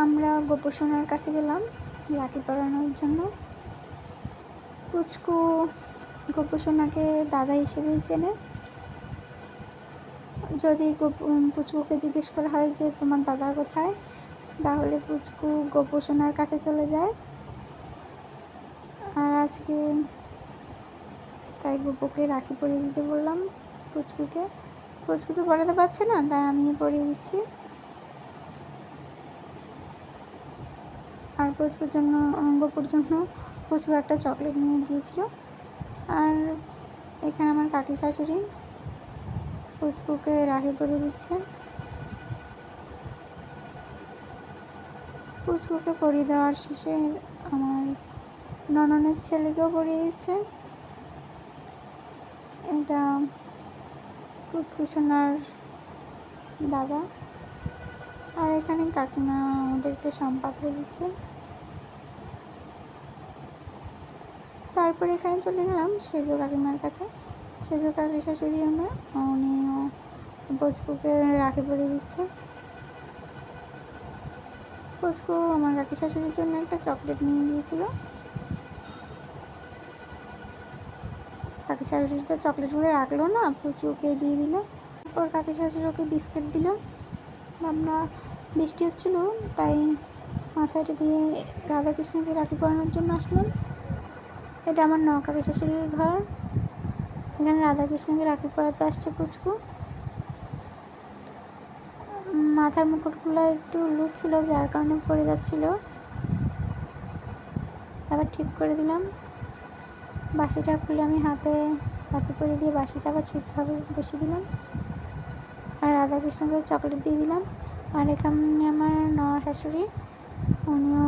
আমরা গোপসোনার কাছে গেলাম রাখি পরানোর জন্য। পুচকু গোপসোনাকে দাদা হিসেবেই চেনে। যদি পুচকুকে জিজ্ঞেস করা হয় যে তোমার দাদা কোথায়, তাহলে পুচকু গোপসোনার কাছে চলে যায়। আর আজকে তাই গোপুকে রাখি পরিয়ে দিতে বললাম পুচকুকে। পুচকু তো পরাতে পারছে না, তাই আমি পরিয়ে দিচ্ছি। আর পুচকুর জন্য, গোপুর জন্য পুচকু একটা চকলেট নিয়ে গিয়েছিল। আর এখানে আমার কাকি শাশুড়ি পুচকুকে রাখি পরিয়ে দিচ্ছে। পুচকুকে পরিয়ে দেওয়ার শেষে আমার ননদের ছেলেকেও পরিয়ে দিচ্ছে। এটা পুচকু সোনার দাদা। আর এখানে কাকিমা আমাদেরকে সম্পাকড়ে দিচ্ছে। তারপরে এখানে চলে গেলাম সেজো কাকিমার কাছে। সেজো কাকি শাশুড়ি উনিও পুচকুকে রাখি পরিয়ে দিচ্ছে। পুচকু আমার কাকি শাশুড়ির জন্য একটা চকলেট নিয়ে গিয়েছিল। কাকি শাশুড়ি তো চকলেটগুলো রাখলো না, পুচকুকে দিয়ে দিল। তারপর কাকি শাশুড়ি ওকে বিস্কিট দিল। আমরা বৃষ্টি হচ্ছিলো, তাই মাথাটা দিয়ে রাধাকৃষ্ণকে রাখি পরানোর জন্য আসলাম। এটা আমার কাকি শাশুড়ির ঘর। এখানে রাধাকৃষ্ণকে রাখি পরাতে আসছে পুচকু। মাথার মুকুটগুলো একটু লুজ ছিল, যার কারণে পড়ে যাচ্ছিল। তারপর ঠিক করে দিলাম। বাঁশিটা খুলে আমি হাতে পরিয়ে দিয়ে বাঁশিটা আবার ঠিকভাবে বসিয়ে দিলাম। আর রাধাকৃষ্ণকে চকলেট দিয়ে দিলাম। আর এখানে আমার শাশুড়ি, উনিও